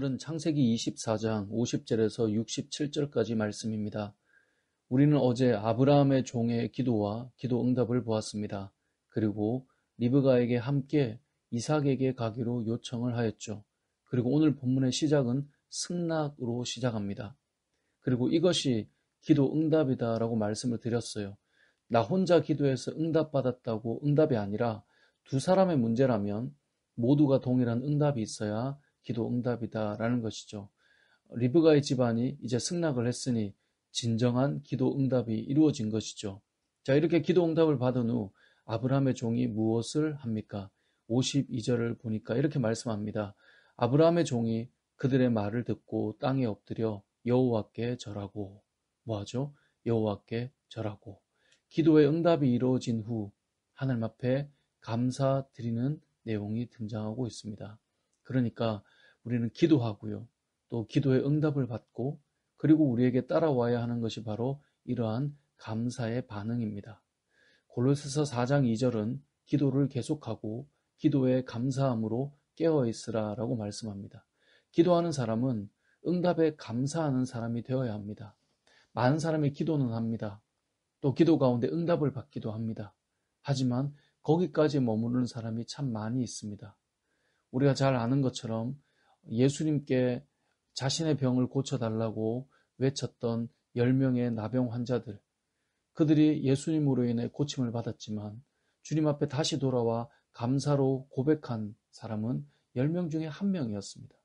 오늘은 창세기 24장 50절에서 67절까지 말씀입니다. 우리는 어제 아브라함의 종의 기도와 기도 응답을 보았습니다. 그리고 리브가에게 함께 이삭에게 가기로 요청을 하였죠. 그리고 오늘 본문의 시작은 승낙으로 시작합니다. 그리고 이것이 기도 응답이다라고 말씀을 드렸어요. 나 혼자 기도해서 응답받았다고 응답이 아니라 두 사람의 문제라면 모두가 동일한 응답이 있어야 기도 응답이다라는 것이죠. 리브가의 집안이 이제 승낙을 했으니 진정한 기도 응답이 이루어진 것이죠. 자, 이렇게 기도 응답을 받은 후 아브라함의 종이 무엇을 합니까? 52절을 보니까 이렇게 말씀합니다. 아브라함의 종이 그들의 말을 듣고 땅에 엎드려 여호와께 절하고, 뭐하죠? 여호와께 절하고. 기도의 응답이 이루어진 후 하나님 앞에 감사드리는 내용이 등장하고 있습니다. 그러니까 우리는 기도하고요. 또 기도의 응답을 받고 그리고 우리에게 따라와야 하는 것이 바로 이러한 감사의 반응입니다. 골로새서 4장 2절은 기도를 계속하고 기도에 감사함으로 깨어있으라 라고 말씀합니다. 기도하는 사람은 응답에 감사하는 사람이 되어야 합니다. 많은 사람이 기도는 합니다. 또 기도 가운데 응답을 받기도 합니다. 하지만 거기까지 머무르는 사람이 참 많이 있습니다. 우리가 잘 아는 것처럼 예수님께 자신의 병을 고쳐달라고 외쳤던 10명의 나병 환자들, 그들이 예수님으로 인해 고침을 받았지만 주님 앞에 다시 돌아와 감사로 고백한 사람은 10명 중에 1명이었습니다.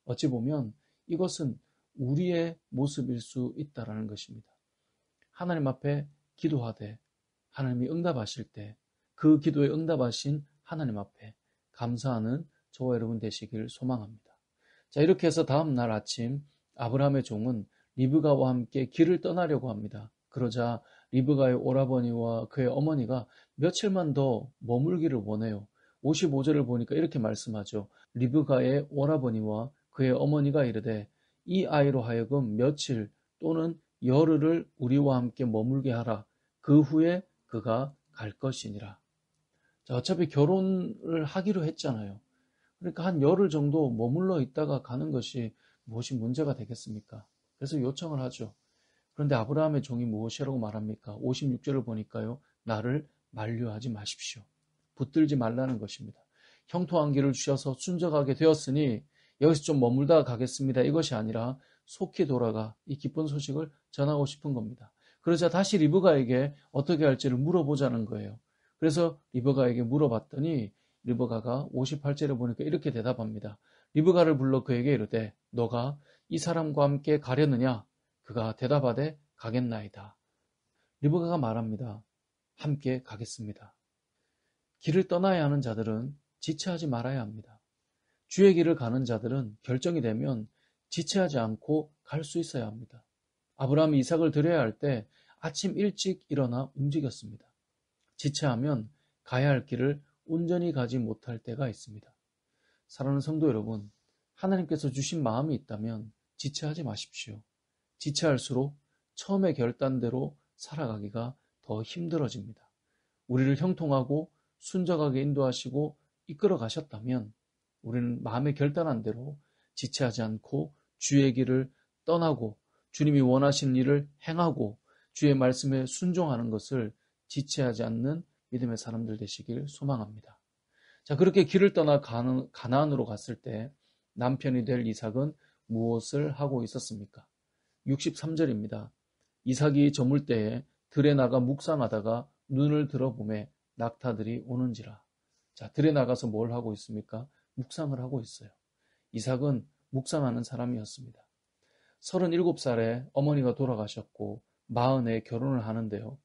어찌 보면 이것은 우리의 모습일 수 있다는 것입니다. 하나님 앞에 기도하되 하나님이 응답하실 때 그 기도에 응답하신 하나님 앞에 감사하는 저와 여러분 되시길 소망합니다. 자, 이렇게 해서 다음 날 아침 아브라함의 종은 리브가와 함께 길을 떠나려고 합니다. 그러자 리브가의 오라버니와 그의 어머니가 며칠만 더 머물기를 원해요. 55절을 보니까 이렇게 말씀하죠. 리브가의 오라버니와 그의 어머니가 이르되 이 아이로 하여금 며칠 또는 열흘을 우리와 함께 머물게 하라. 그 후에 그가 갈 것이니라. 자, 어차피 결혼을 하기로 했잖아요. 그러니까 한 열흘 정도 머물러 있다가 가는 것이 무엇이 문제가 되겠습니까? 그래서 요청을 하죠. 그런데 아브라함의 종이 무엇이라고 말합니까? 56절을 보니까요. 나를 만류하지 마십시오. 붙들지 말라는 것입니다. 형통한 길을 주셔서 순적하게 되었으니 여기서 좀 머물다가 가겠습니다. 이것이 아니라 속히 돌아가 이 기쁜 소식을 전하고 싶은 겁니다. 그러자 다시 리브가에게 어떻게 할지를 물어보자는 거예요. 그래서 리브가에게 물어봤더니 리브가가 58절에 보니까 이렇게 대답합니다. 리브가를 불러 그에게 이르되 너가 이 사람과 함께 가려느냐? 그가 대답하되 가겠나이다. 리브가가 말합니다. 함께 가겠습니다. 길을 떠나야 하는 자들은 지체하지 말아야 합니다. 주의 길을 가는 자들은 결정이 되면 지체하지 않고 갈 수 있어야 합니다. 아브라함이 이삭을 드려야 할 때 아침 일찍 일어나 움직였습니다. 지체하면 가야 할 길을 온전히 가지 못할 때가 있습니다. 사랑하는 성도 여러분, 하나님께서 주신 마음이 있다면 지체하지 마십시오. 지체할수록 처음의 결단대로 살아가기가 더 힘들어집니다. 우리를 형통하고 순적하게 인도하시고 이끌어 가셨다면 우리는 마음에 결단한 대로 지체하지 않고 주의 길을 떠나고 주님이 원하시는 일을 행하고 주의 말씀에 순종하는 것을 지체하지 않는 믿음의 사람들 되시길 소망합니다. 자, 그렇게 길을 떠나 가나안으로 갔을 때 남편이 될 이삭은 무엇을 하고 있었습니까? 63절입니다. 이삭이 저물 때에 들에 나가 묵상하다가 눈을 들어보매 낙타들이 오는지라. 자, 들에 나가서 뭘 하고 있습니까? 묵상을 하고 있어요. 이삭은 묵상하는 사람이었습니다. 37살에 어머니가 돌아가셨고 40에 결혼을 하는데요.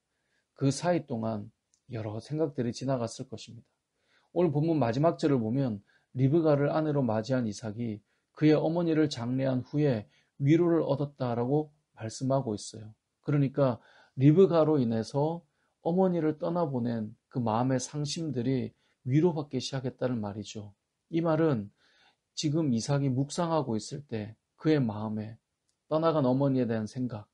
그 사이 동안 여러 생각들이 지나갔을 것입니다. 오늘 본문 마지막 절을 보면 리브가를 아내로 맞이한 이삭이 그의 어머니를 장례한 후에 위로를 얻었다라고 말씀하고 있어요. 그러니까 리브가로 인해서 어머니를 떠나보낸 그 마음의 상심들이 위로받기 시작했다는 말이죠. 이 말은 지금 이삭이 묵상하고 있을 때 그의 마음에 떠나간 어머니에 대한 생각,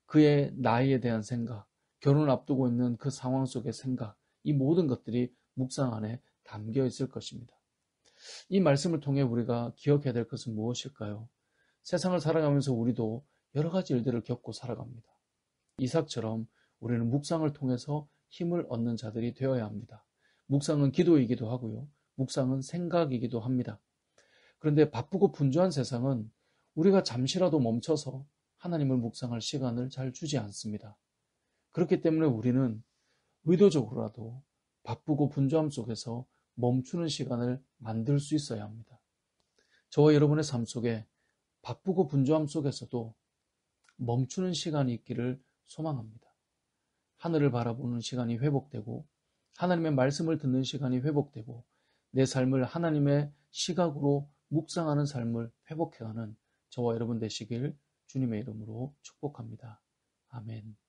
그의 나이에 대한 생각, 결혼을 앞두고 있는 그 상황 속의 생각, 이 모든 것들이 묵상 안에 담겨 있을 것입니다. 이 말씀을 통해 우리가 기억해야 될 것은 무엇일까요? 세상을 살아가면서 우리도 여러 가지 일들을 겪고 살아갑니다. 이삭처럼 우리는 묵상을 통해서 힘을 얻는 자들이 되어야 합니다. 묵상은 기도이기도 하고요. 묵상은 생각이기도 합니다. 그런데 바쁘고 분주한 세상은 우리가 잠시라도 멈춰서 하나님을 묵상할 시간을 잘 주지 않습니다. 그렇기 때문에 우리는 의도적으로라도 바쁘고 분주함 속에서 멈추는 시간을 만들 수 있어야 합니다. 저와 여러분의 삶 속에 바쁘고 분주함 속에서도 멈추는 시간이 있기를 소망합니다. 하늘을 바라보는 시간이 회복되고 하나님의 말씀을 듣는 시간이 회복되고 내 삶을 하나님의 시각으로 묵상하는 삶을 회복해가는 저와 여러분 되시길 주님의 이름으로 축복합니다. 아멘.